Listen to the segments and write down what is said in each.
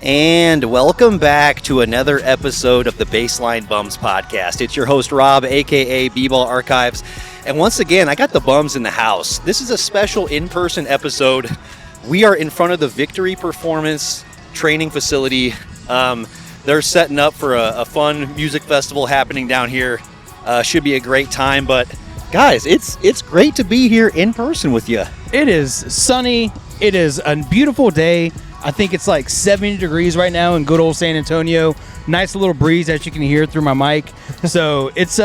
And welcome back to another episode of the Baseline Bums podcast. It's your host, Rob, a.k.a. B-Ball Archives. And once again, I got the bums in the house. This is a special in-person episode. We are in front of the Victory Performance training facility. They're setting up for a fun music festival happening down here. Should be a great time. But, guys, it's great to be here in person with you. It is sunny. It is a beautiful day. I think it's like 70 degrees right now in good old San Antonio. Nice little breeze that you can hear through my mic. So it's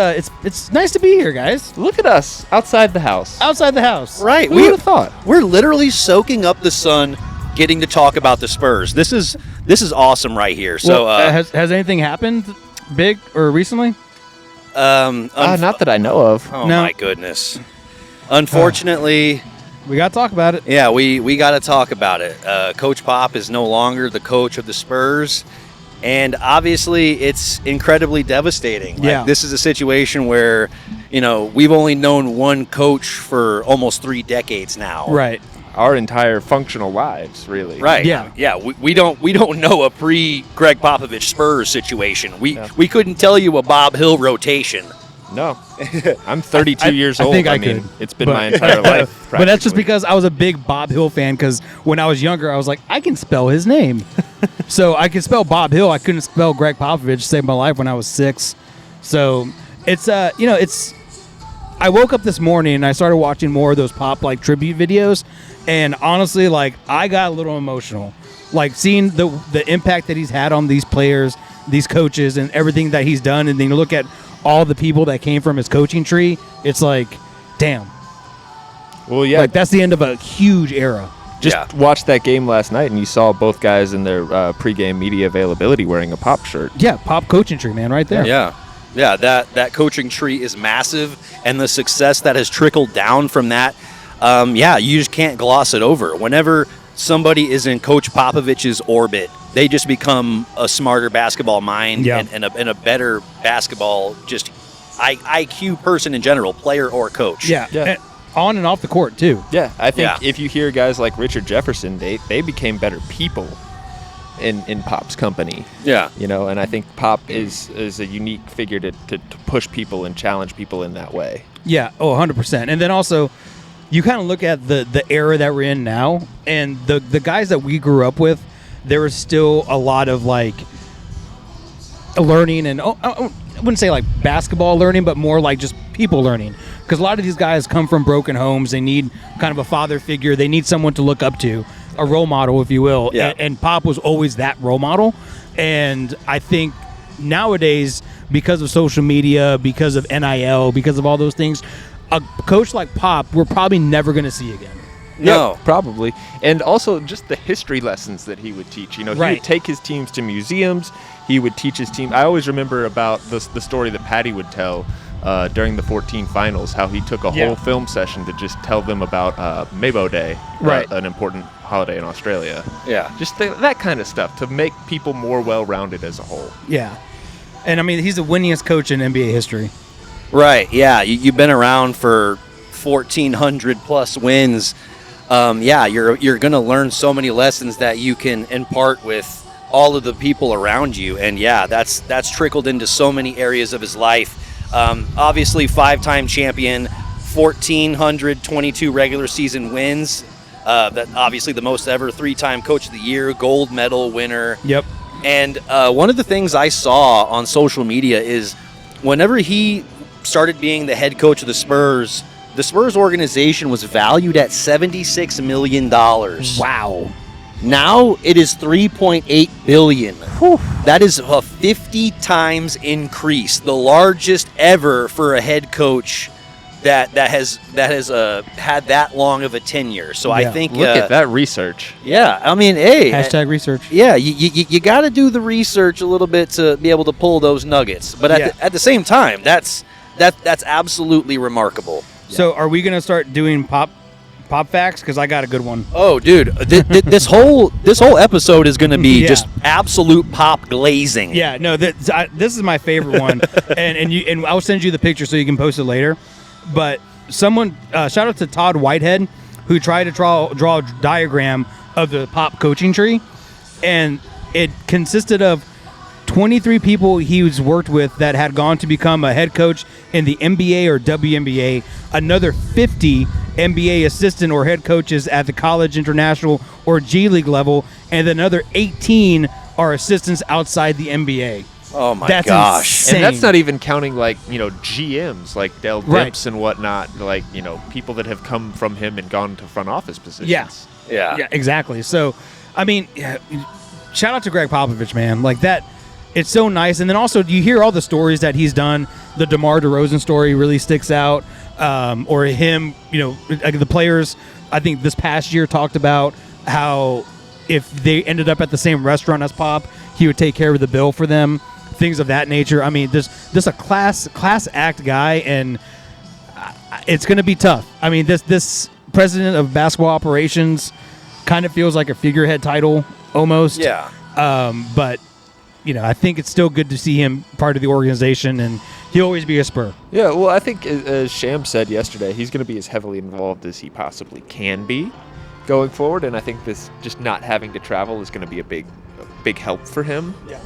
nice to be here, guys. Look at us outside the house. Outside the house. Right. Who would have thought? We're literally soaking up the sun, getting to talk about the Spurs. This is awesome right here. So has anything happened big or recently? Not that I know of. Oh, No. my goodness. Unfortunately... We got to talk about it. Yeah, we got to talk about it. Coach Pop is no longer the coach of the Spurs, and obviously it's incredibly devastating. Yeah. This is a situation where, we've only known one coach for almost 3 decades now. Right. Our entire functional lives, really. Right. Yeah. Yeah. We don't know a pre-Greg Popovich Spurs situation. We couldn't tell you a Bob Hill rotation. No. I'm 32 years old. I think I could. It's been my entire life. But that's just practically. because I was a big Bob Hill fan, because when I was younger, I was like, I can spell his name. So I could spell Bob Hill. I couldn't spell Greg Popovich. Saved my life when I was 6. So it's, I woke up this morning and I started watching more of those Pop tribute videos. And honestly, I got a little emotional. Seeing the impact that he's had on these players, these coaches, and everything that he's done. And then you look at all the people that came from his coaching tree, it's like, damn. Well, yeah. That's the end of a huge era. Just watched that game last night, and you saw both guys in their pregame media availability wearing a Pop shirt. Yeah, Pop coaching tree, man, right there. Yeah. Yeah, that coaching tree is massive, and the success that has trickled down from that, you just can't gloss it over. Whenever somebody is in Coach Popovich's orbit, they just become a smarter basketball mind and a better basketball, just IQ person in general, player or coach. Yeah. And on and off the court, too. Yeah, I think if you hear guys like Richard Jefferson, they became better people in Pop's company. Yeah. And I think Pop is a unique figure to push people and challenge people in that way. Yeah, 100%. And then also, you kind of look at the era that we're in now, and the guys that we grew up with, there was still a lot of learning, and I wouldn't say basketball learning, but more just people learning. Because a lot of these guys come from broken homes. They need kind of a father figure. They need someone to look up to, a role model, if you will. Yeah. And Pop was always that role model. And I think nowadays, because of social media, because of NIL, because of all those things, a coach like Pop, we're probably never going to see again. No. Yeah, probably. And also just the history lessons that he would teach. He would take his teams to museums. He would teach his team. I always remember about the story that Patty would tell during the 14 finals, how he took a whole film session to just tell them about Mabo Day, an important holiday in Australia. Yeah. Just that kind of stuff to make people more well-rounded as a whole. Yeah. And, he's the winningest coach in NBA history. Right, yeah. You've been around for 1,400-plus wins. You're going to learn so many lessons that you can impart with all of the people around you. And, that's trickled into so many areas of his life. Obviously, 5-time champion, 1,422 regular season wins. That obviously the most ever, 3-time Coach of the Year, gold medal winner. Yep. And one of the things I saw on social media is whenever he started being the head coach of the Spurs organization was valued at $76 million. Wow. Now it is $3.8 billion. Whew. That is a 50 times increase, the largest ever for a head coach that has had that long of a tenure. So I think look at that research. Yeah, hey, hashtag research. Yeah, you got to do the research a little bit to be able to pull those nuggets. But at the same time, that's absolutely remarkable. So are we going to start doing pop facts? Because I got a good one. Oh, dude, this whole episode is going to be just absolute Pop Glazing. Yeah, no, this is my favorite one, and I'll send you the picture so you can post it later. But someone, shout out to Todd Whitehead, who tried to draw a diagram of the Pop coaching tree, and it consisted of 23 people he's worked with that had gone to become a head coach in the NBA or WNBA, another 50 NBA assistant or head coaches at the college, international, or G League level, and another 18 are assistants outside the NBA. Oh my That's gosh. insane. And that's not even counting GMs like Del Dips and whatnot, people that have come from him and gone to front office positions. Yeah, exactly. So, I mean, shout out to Greg Popovich, man. Like that, it's so nice. And then also, you hear all the stories that he's done. The DeMar DeRozan story really sticks out. Or him, the players, I think this past year talked about how if they ended up at the same restaurant as Pop, he would take care of the bill for them. Things of that nature. I mean, this a class act guy, and it's going to be tough. I mean, this president of basketball operations kind of feels like a figurehead title almost. Yeah. But I think it's still good to see him part of the organization, and he'll always be a Spur. Yeah. Well, I think as Sham said yesterday, he's going to be as heavily involved as he possibly can be going forward, and I think this just not having to travel is going to be a big help for him. Yeah.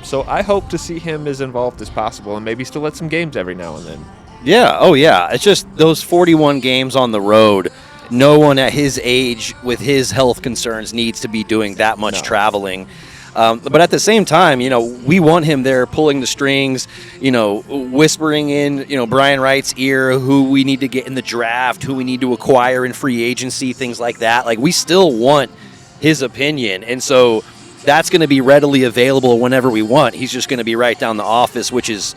So I hope to see him as involved as possible, and maybe still at some games every now and then. Yeah. Oh, yeah. It's just those 41 games on the road. No one at his age with his health concerns needs to be doing that much traveling. But at the same time, we want him there pulling the strings, whispering in, Brian Wright's ear who we need to get in the draft, who we need to acquire in free agency, things like that. Like, we still want his opinion. And so that's going to be readily available whenever we want. He's just going to be right down the office, which is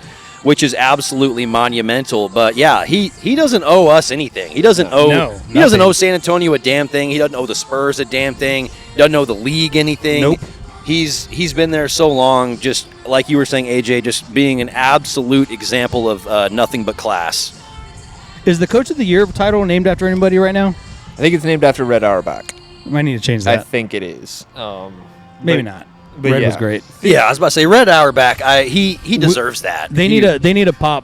absolutely monumental. But yeah, he doesn't owe us anything. He doesn't owe San Antonio a damn thing. He doesn't owe the Spurs a damn thing. He doesn't owe the league anything. Nope. He's been there so long, just like you were saying, AJ, just being an absolute example of nothing but class. Is the Coach of the Year title named after anybody right now? I think it's named after Red Auerbach. Might need to change that. I think it is. Maybe not. But Red was great. Yeah, I was about to say Red Auerbach. He deserves that. They need a pop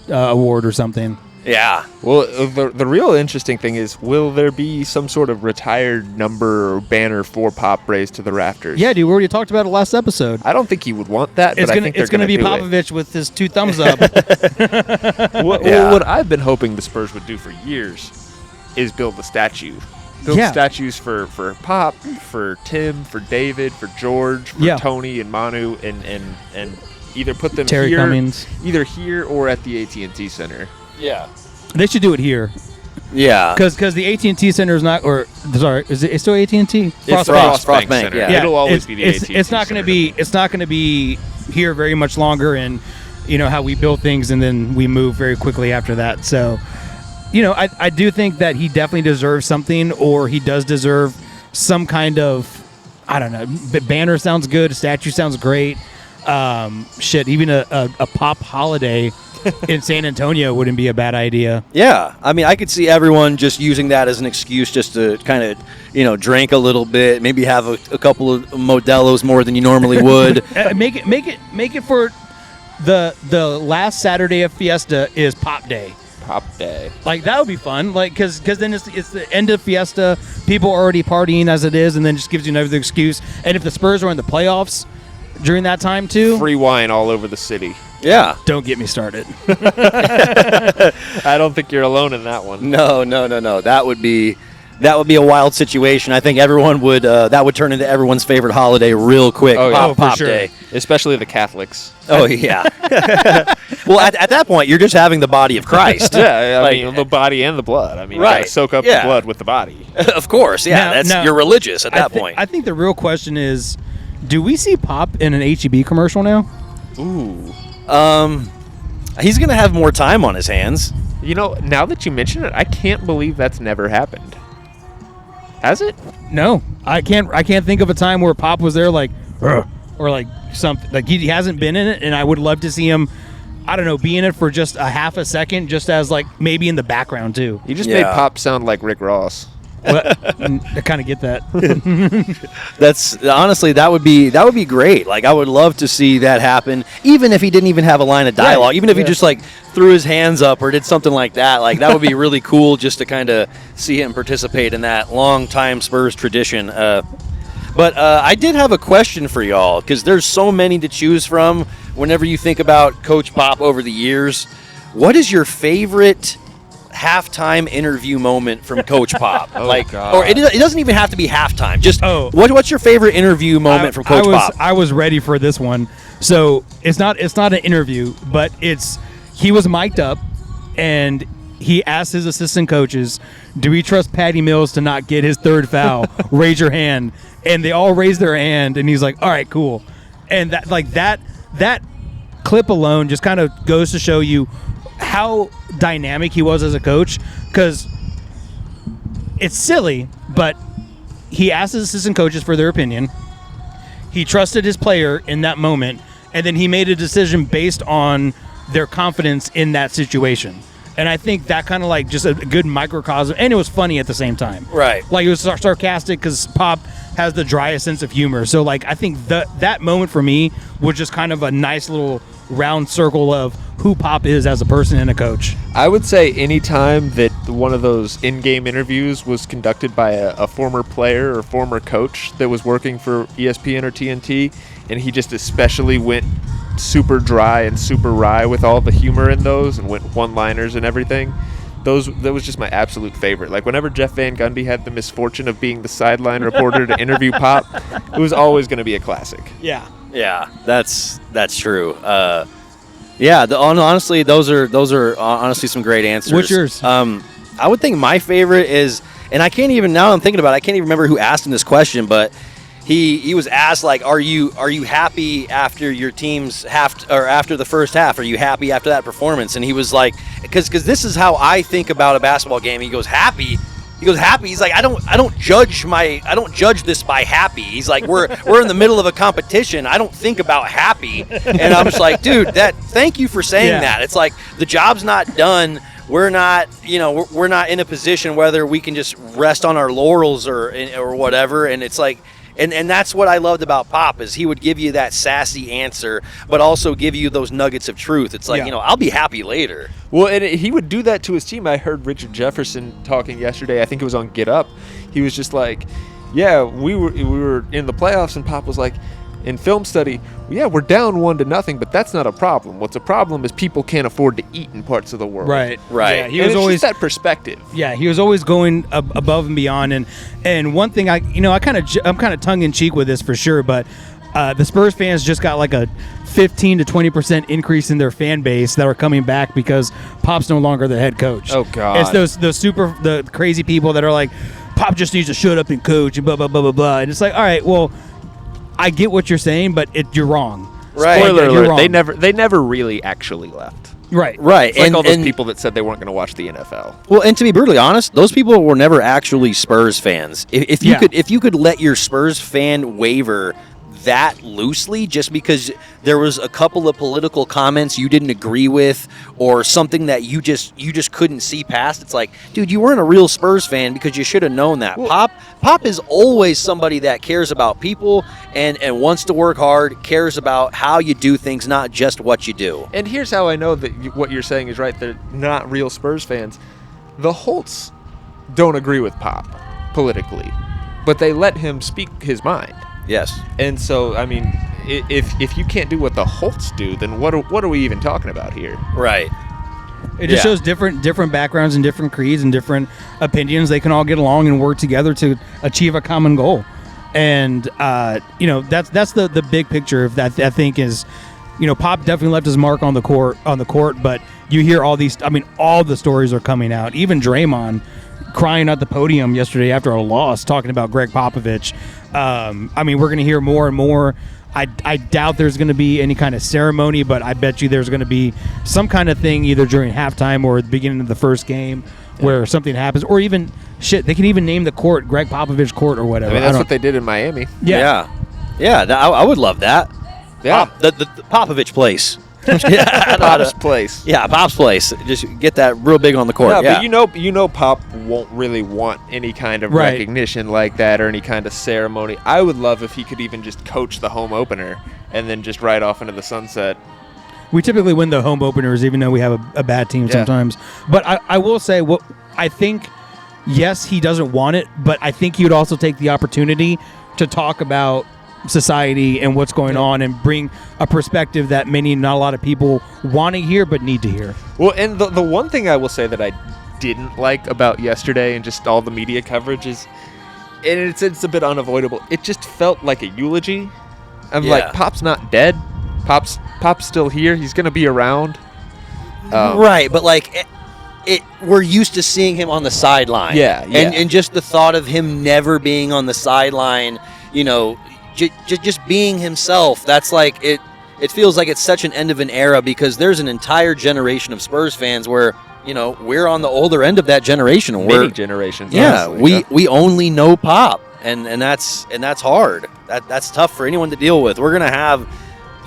award or something. Yeah. Well, the real interesting thing is, will there be some sort of retired number or banner for Pop raised to the rafters? Yeah, dude, we already talked about it last episode. I don't think he would want that, but I think it's going to be Popovich with his 2 thumbs up. What I've been hoping the Spurs would do for years is build a statue. Build statues for Pop, for Tim, for David, for George, for Tony and Manu, and either put them Terry Cummings. Either here or at the AT&T Center. Yeah. They should do it here. Yeah. Because the AT&T Center is not, or sorry, is it still AT&T? Frost Bank Center. Yeah. It'll always be the AT&T It's not going to be. It's not going to be here very much longer, and how we build things and then we move very quickly after that. So, I do think that he definitely deserves something, or he does deserve some kind of, I don't know, banner sounds good, a statue sounds great. Even a Pop holiday in San Antonio wouldn't be a bad idea. Yeah. I mean, I could see everyone just using that as an excuse just to kind of, drink a little bit, maybe have a couple of Modelo's more than you normally would. Make it for the last Saturday of Fiesta is Pop Day. Pop Day. Like, that would be fun. Like, because then it's the end of Fiesta. People are already partying as it is, and then just gives you another excuse. And if the Spurs are in the playoffs during that time too, free wine all over the city. Yeah. Don't get me started. I don't think you're alone in that one. No. That would be a wild situation. I think everyone would that would turn into everyone's favorite holiday real quick. Pop sure. Day. Especially the Catholics. Oh yeah. Well, at that point, you're just having the body of Christ. Yeah, I mean the body and the blood. I mean, you gotta soak up the blood with the body. Of course, yeah. You're religious at that point. I think the real question is, do we see Pop in an HEB commercial now? Ooh. He's going to have more time on his hands. Now that you mention it, I can't believe that's never happened. Has it? No. I can't think of a time where Pop was there like, or like something. Like, he hasn't been in it, and I would love to see him, I don't know, be in it for just a half a second, just as like maybe in the background too. You just made Pop sound like Rick Ross. Well, I kind of get that. That's honestly that would be great. Like, I would love to see that happen, even if he didn't even have a line of dialogue, even if he just like threw his hands up or did something like that. Like, that would be really cool just to kind of see him participate in that long time Spurs tradition. But But I did have a question for y'all, because there's so many to choose from whenever you think about Coach Pop over the years. What is your favorite halftime interview moment from Coach Pop? God. Or it doesn't even have to be halftime. Just what's your favorite interview moment from Coach Pop? I was ready for this one. So it's not an interview, but he was mic'd up and he asked his assistant coaches, "Do we trust Patty Mills to not get his third foul? Raise your hand." And they all raised their hand, and he's like, "All right, cool." And that clip alone just kind of goes to show you how dynamic he was as a coach, because it's silly, but he asked his assistant coaches for their opinion. He trusted his player in that moment, and then he made a decision based on their confidence in that situation. And I think that kind of like just a good microcosm, and it was funny at the same time. Right. Like it was sarcastic because Pop has the driest sense of humor. So like I think that moment for me was just kind of a nice little round circle of who Pop is as a person and a coach. I would say any time that one of those in-game interviews was conducted by a former player or former coach that was working for ESPN or TNT, and he just especially went super dry and super wry with all the humor in those and went one-liners and everything, that was just my absolute favorite. Like whenever Jeff Van Gundy had the misfortune of being the sideline reporter to interview Pop, it was always going to be a classic. Yeah, that's true. Honestly, those are honestly some great answers. What's yours? I would think my favorite is, and I can't even, now I'm thinking about it, I can't even remember who asked him this question, but he was asked, like, are you happy after your team's after the first half? Are you happy after that performance? And he was like, because this is how I think about a basketball game. He goes, happy. He's like, I don't judge this by happy. He's like, we're in the middle of a competition. I don't think about happy. And I'm just like, dude, thank you for saying that. It's like the job's not done. We're not in a position whether we can just rest on our laurels or whatever. And it's like, and that's what I loved about Pop, is he would give you that sassy answer, but also give you those nuggets of truth. It's like, I'll be happy later. Well, and he would do that to his team. I heard Richard Jefferson talking yesterday. I think it was on Get Up. He was just like, yeah, we were in the playoffs, and Pop was like, in film study, we're down 1-0, but that's not a problem. What's a problem is people can't afford to eat in parts of the world. Right. Yeah, he was always just that perspective. Yeah, he was always going above and beyond. And one thing I'm kind of tongue in cheek with this for sure, but the Spurs fans just got like a 15 to 20% increase in their fan base that are coming back because Pop's no longer the head coach. Oh God, it's the crazy people that are like, Pop just needs to shut up and coach and blah blah blah blah blah. And it's like, all right, well, I get what you're saying, but you're wrong. Right. Spoiler alert, they never really actually left. Right. It's like all those people that said they weren't going to watch the NFL. Well, and to be brutally honest, those people were never actually Spurs fans. If you could let your Spurs fan waver that loosely just because there was a couple of political comments you didn't agree with or something that you just couldn't see past, it's like, dude, you weren't a real Spurs fan because you should have known that. Well, Pop is always somebody that cares about people and wants to work hard, cares about how you do things, not just what you do. And here's how I know that what you're saying is right. They're not real Spurs fans. The Holtz don't agree with Pop politically, but they let him speak his mind. Yes. And so, I mean, if you can't do what the Holtz do, then what are we even talking about here? Right. It just shows different backgrounds and different creeds and different opinions. They can all get along and work together to achieve a common goal. And that's the big picture of that. I think is, Pop definitely left his mark on the court, but you hear all these. I mean, all the stories are coming out. Even Draymond crying at the podium yesterday after a loss, talking about Greg Popovich. I mean, we're going to hear more and more. I doubt there's going to be any kind of ceremony, but I bet you there's going to be some kind of thing either during halftime or at the beginning of the first game where something happens, or even they can even name the court Greg Popovich Court or whatever. I mean, that's what they did in Miami. Yeah. I would love that. Yeah, the Popovich place. Pop's place. Yeah, Pop's place. Just get that real big on the court. Yeah, but Pop won't really want any kind of recognition like that or any kind of ceremony. I would love if he could even just coach the home opener and then just ride off into the sunset. We typically win the home openers, even though we have a bad team sometimes. But I will say, I think, yes, he doesn't want it, but I think he would also take the opportunity to talk about society and what's going on and bring a perspective that not a lot of people want to hear but need to hear. Well, and the one thing I will say that I didn't like about yesterday and just all the media coverage is, and it's a bit unavoidable, it just felt like a eulogy. I'm like, Pop's not dead. Pop's still here. He's going to be around. Right, but like we're used to seeing him on the sideline. Yeah. And just the thought of him never being on the sideline, just being himself, that's like it feels like it's such an end of an era, because there's an entire generation of Spurs fans where, we're on the older end of that generation. Many generations. Yeah, honestly. we only know Pop, and that's hard. That's tough for anyone to deal with. We're gonna have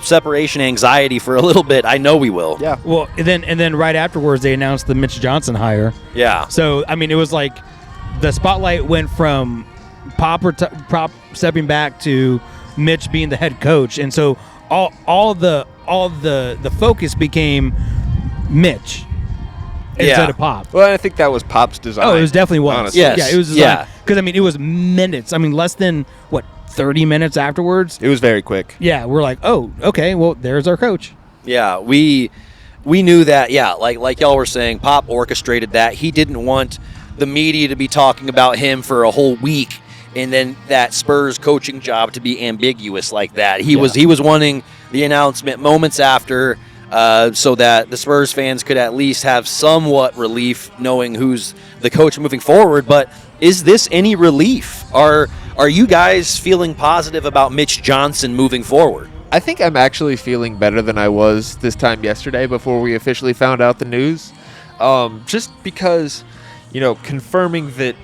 separation anxiety for a little bit. I know we will. Yeah. Well, and then right afterwards they announced the Mitch Johnson hire. Yeah. So I mean, it was like the spotlight went from Pop stepping back to Mitch being the head coach, and so all the focus became Mitch instead of Pop. Well, I think that was Pop's design. Oh, it was definitely was. Honestly. Yes. Yeah, it was design. Because I mean, it was minutes. I mean, less than 30 minutes afterwards. It was very quick. Yeah, we're like, oh, okay, well, there's our coach. Yeah, we knew that. Yeah, like y'all were saying, Pop orchestrated that. He didn't want the media to be talking about him for a whole week, and then that Spurs coaching job to be ambiguous like that. He was wanting the announcement moments after, so that the Spurs fans could at least have somewhat relief knowing who's the coach moving forward. But is this any relief? Are you guys feeling positive about Mitch Johnson moving forward? I think I'm actually feeling better than I was this time yesterday before we officially found out the news. Just because, confirming that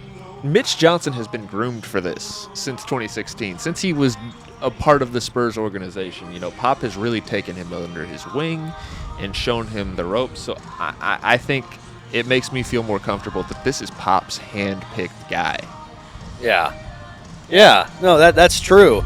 Mitch Johnson has been groomed for this since 2016, since he was a part of the Spurs organization. Pop has really taken him under his wing and shown him the ropes. So I think it makes me feel more comfortable that this is Pop's hand-picked guy. Yeah, no, that's true.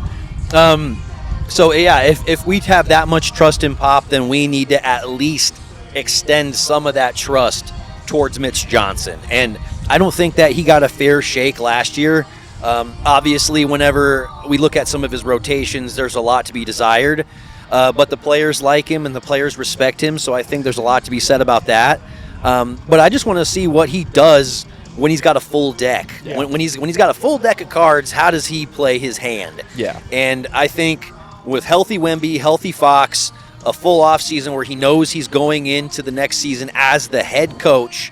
So yeah, if we have that much trust in Pop, then we need to at least extend some of that trust towards Mitch Johnson. And I don't think that he got a fair shake last year. Obviously, whenever we look at some of his rotations, there's a lot to be desired. But the players like him and the players respect him, so I think there's a lot to be said about that. But I just want to see what he does when he's got a full deck. Yeah. When he's got a full deck of cards, how does he play his hand? Yeah. And I think with healthy Wemby, healthy Fox, a full off season where he knows he's going into the next season as the head coach,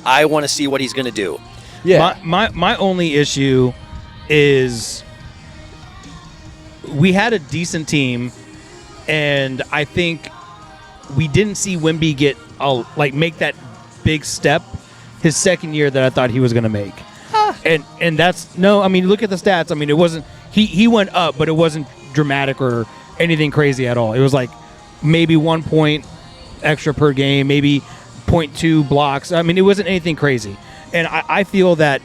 I want to see what he's going to do. Yeah. My only issue is we had a decent team, and I think we didn't see Wemby make that big step his second year that I thought he was going to make. And that's look at the stats. I mean, it wasn't he went up, but it wasn't dramatic or anything crazy at all. It was like maybe 1 point extra per game, maybe 0.2 blocks. I mean, it wasn't anything crazy. And I feel that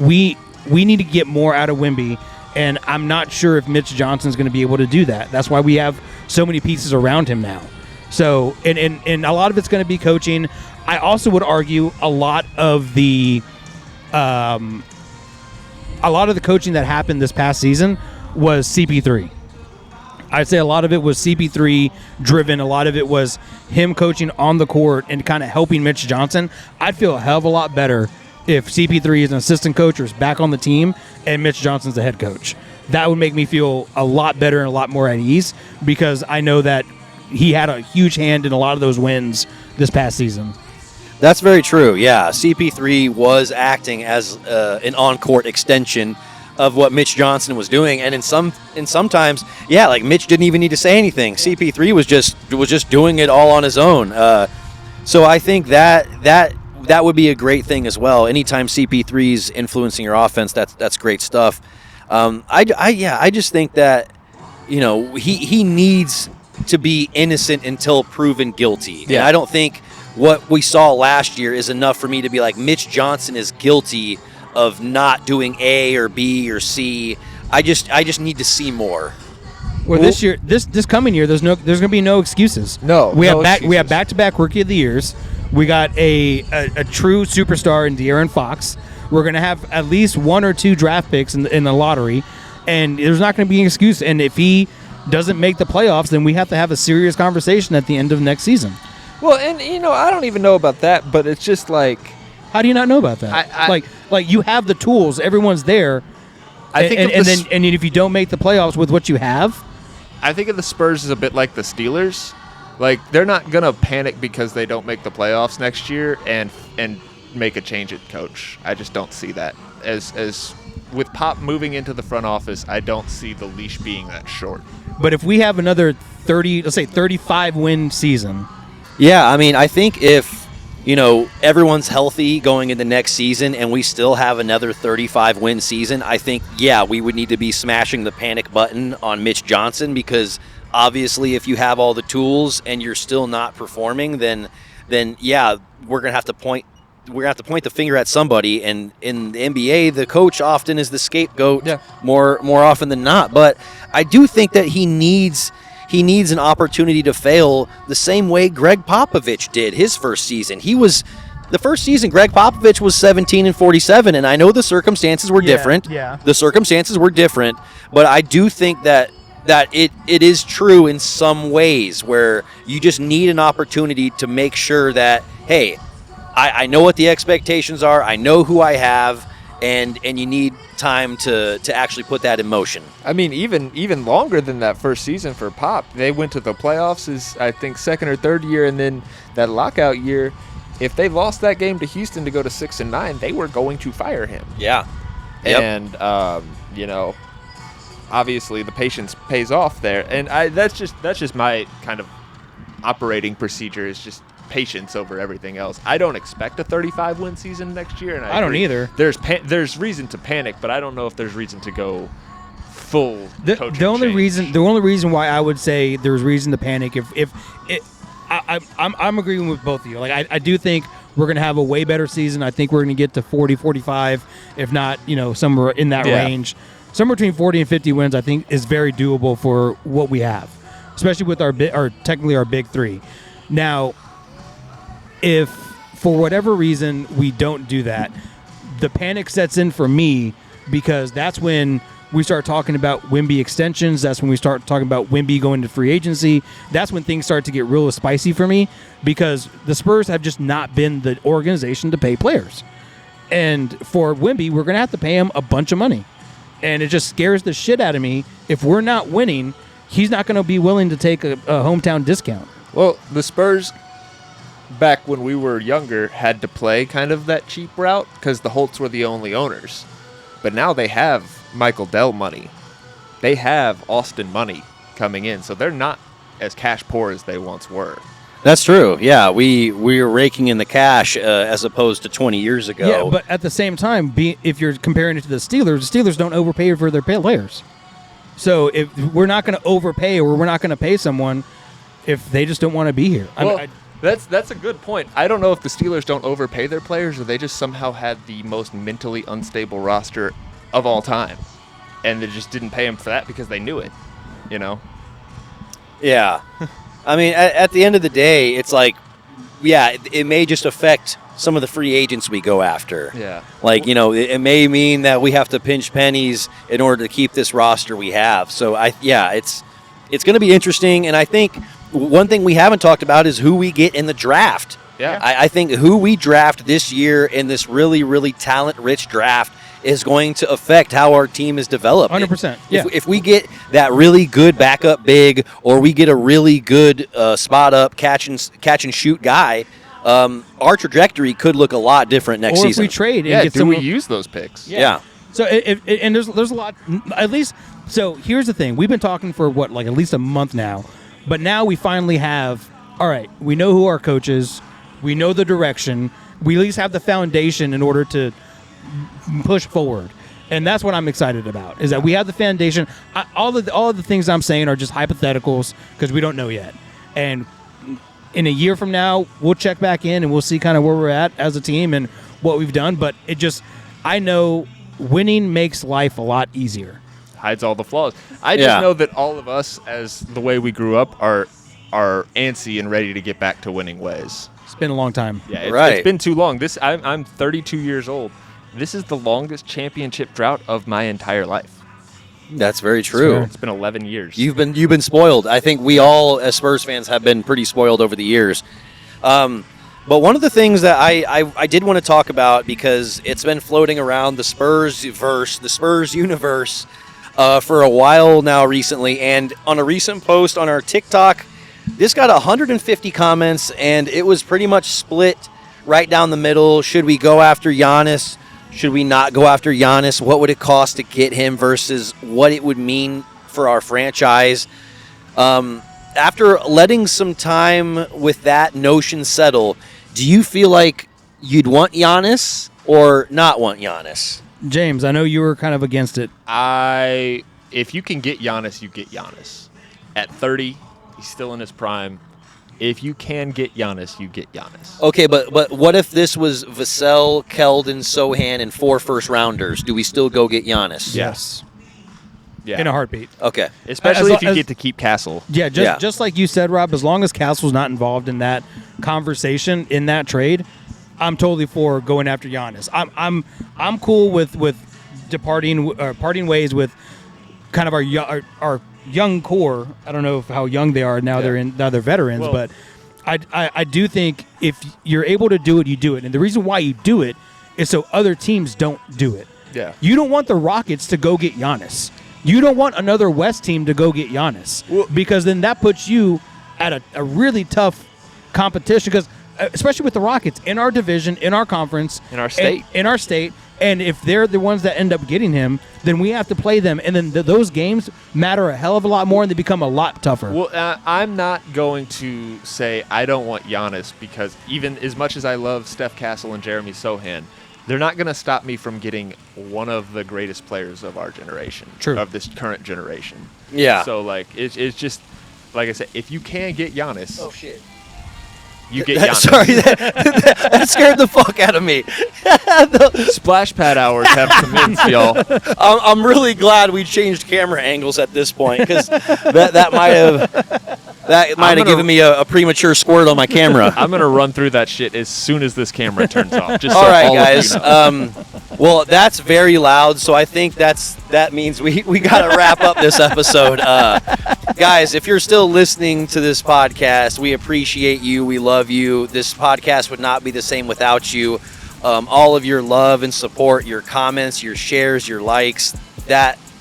we need to get more out of Wemby, and I'm not sure if Mitch Johnson's going to be able to do that. That's why we have so many pieces around him now. So, and a lot of it's going to be coaching. I also would argue a lot of the coaching that happened this past season was CP3. I'd say a lot of it was CP3 driven. A lot of it was him coaching on the court and kind of helping Mitch Johnson. I'd feel a hell of a lot better if CP3 is an assistant coach or is back on the team and Mitch Johnson's the head coach. That would make me feel a lot better and a lot more at ease, because I know that he had a huge hand in a lot of those wins this past season. That's very true. Yeah, CP3 was acting as an on-court extension of what Mitch Johnson was doing, and sometimes, yeah, like Mitch didn't even need to say anything. CP3 was just doing it all on his own. So I think that would be a great thing as well. Anytime CP3's influencing your offense, that's great stuff. I just think that he needs to be innocent until proven guilty. Yeah. And I don't think what we saw last year is enough for me to be like, Mitch Johnson is guilty of not doing A or B or C. I just need to see more. Well, this year, this coming year, there's going to be no excuses. No, we no have excuses. We have back-to-back Rookie of the Years. We got a true superstar in De'Aaron Fox. We're going to have at least 1 or 2 draft picks in the lottery. and there's not going to be an excuse. And if he doesn't make the playoffs, then we have to have a serious conversation at the end of next season. Well, and I don't even know about that, but it's just like, how do you not know about that? Like you have the tools, everyone's there. I think, and if you don't make the playoffs with what you have, I think of the Spurs as a bit like the Steelers. Like, they're not gonna panic because they don't make the playoffs next year and make a change at coach. I just don't see that. As with Pop moving into the front office, I don't see the leash being that short. But if we have another 35 win season. Yeah, I mean, I think if, everyone's healthy going into next season and we still have another 35-win season, I think, we would need to be smashing the panic button on Mitch Johnson, because obviously if you have all the tools and you're still not performing, then we're going to have to point the finger at somebody, and in the NBA, the coach often is the scapegoat more often than not. But I do think that he needs an opportunity to fail the same way Greg Popovich did his first season. The first season, Greg Popovich was 17-47, and I know the circumstances were different. Yeah. The circumstances were different, but I do think that it is true in some ways where you just need an opportunity to make sure that, hey, I know what the expectations are, I know who I have, and you need time to actually put that in motion. I mean, even longer than that first season for Pop. They went to the playoffs his, I think, second or third year, and then that lockout year, if they lost that game to Houston to go to 6-9, they were going to fire him. Yeah. Yep. And obviously the patience pays off there, and that's just my kind of operating procedure, is just patience over everything else. I don't expect a 35-win season next year, and I don't either. There's reason to panic, but I don't know if there's reason to go full coaching the only change. The only reason why I would say there's reason to panic I'm agreeing with both of you. Like I do think we're going to have a way better season. I think we're going to get to 40, 45, if not, somewhere in that range. Somewhere between 40 and 50 wins, I think, is very doable for what we have, especially with our big three. Now, if for whatever reason we don't do that, the panic sets in for me, because that's when we start talking about Wemby extensions. That's when we start talking about Wemby going to free agency. That's when things start to get real spicy for me, because the Spurs have just not been the organization to pay players. And for Wemby, we're going to have to pay him a bunch of money. And it just scares the shit out of me. If we're not winning, he's not going to be willing to take a hometown discount. Well, the Spurs, back when we were younger, had to play kind of that cheap route because the Holts were the only owners. But now they have Michael Dell money. They have Austin money coming in, so they're not as cash poor as they once were. That's true. Yeah, we were raking in the cash as opposed to 20 years ago. Yeah, but at the same time, if you're comparing it to the Steelers don't overpay for their players. So if we're not going to overpay, or we're not going to pay someone if they just don't want to be here. Well, that's a good point. I don't know if the Steelers don't overpay their players, or they just somehow had the most mentally unstable roster of all time, and they just didn't pay them for that because they knew it. Yeah. I mean, at the end of the day, it's like, it may just affect some of the free agents we go after. Yeah. Like, it may mean that we have to pinch pennies in order to keep this roster we have. So, it's going to be interesting. And I think one thing we haven't talked about is who we get in the draft. Yeah. I think who we draft this year in this really, really talent-rich draft is going to affect how our team is developed. 100%. Yeah. If we get that really good backup big, or we get a really good spot-up catch and shoot guy, our trajectory could look a lot different next season. Or if we trade and get we use those picks? Yeah. So and there's a lot, at least. So here's the thing: we've been talking for at least a month now, but now we finally have. All right, we know who our coach is. We know the direction. We at least have the foundation in order to push forward, and that's what I'm excited about. Is that we have the foundation. All of the things I'm saying are just hypotheticals because we don't know yet. And in a year from now, we'll check back in and we'll see kind of where we're at as a team and what we've done. But I know winning makes life a lot easier. Hides all the flaws. I just know that all of us, as the way we grew up, are antsy and ready to get back to winning ways. It's been a long time. Yeah, right. It's been too long. I'm 32 years old. This is the longest championship drought of my entire life. That's very true. It's been 11 years. You've been spoiled. I think we all, as Spurs fans, have been pretty spoiled over the years. But one of the things that I did want to talk about, because it's been floating around the Spurs verse, the Spurs universe, for a while now recently, and on a recent post on our TikTok, this got 150 comments, and it was pretty much split right down the middle. Should we go after Giannis? Should we not go after Giannis? What would it cost to get him versus what it would mean for our franchise? After letting some time with that notion settle, do you feel like you'd want Giannis or not want Giannis? James, I know you were kind of against it. If you can get Giannis, you get Giannis. At 30, he's still in his prime. If you can get Giannis, you get Giannis. Okay, but what if this was Vassell, Keldon, Sohan, and 4 first-rounders? Do we still go get Giannis? Yes. Yeah. In a heartbeat. Okay. Especially if you get to keep Castle. Yeah, just like you said, Rob, as long as Castle's not involved in that conversation, in that trade, I'm totally for going after Giannis. I'm cool with parting ways with kind of our young core. I don't know how young they are now. Yeah. They're veterans, well, but I do think if you're able to do it, you do it. And the reason why you do it is so other teams don't do it. Yeah. You don't want the Rockets to go get Giannis. You don't want another West team to go get Giannis, because then that puts you at a really tough competition, because especially with the Rockets in our division, in our conference, in our state. And if they're the ones that end up getting him, then we have to play them. And then those games matter a hell of a lot more, and they become a lot tougher. Well, I'm not going to say I don't want Giannis, because even as much as I love Steph Castle and Jeremy Sohan, they're not going to stop me from getting one of the greatest players of our generation. True. Of this current generation. Yeah. So, like, it's just, like I said, if you can get Giannis. Oh, shit. You get Giannis. Sorry, that scared the fuck out of me. Splash pad hours have commenced, y'all. I'm really glad we changed camera angles at this point, because that might have given me a premature squirt on my camera. I'm gonna run through that shit as soon as this camera turns off. Just all so right, all guys. Of you know. Well, that's very loud, so I think that means we got to wrap up this episode. Guys, if you're still listening to this podcast, we appreciate you. We love you. This podcast would not be the same without you. All of your love and support, your comments, your shares, your likes,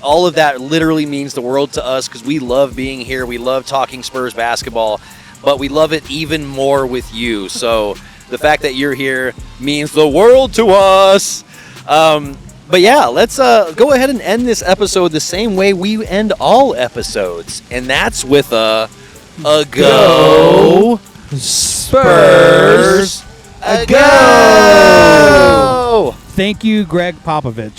all of that literally means the world to us, because we love being here. We love talking Spurs basketball, but we love it even more with you. So the fact that you're here means the world to us. But yeah, let's go ahead and end this episode the same way we end all episodes, and that's with a go Spurs, a go! Thank you, Greg Popovich.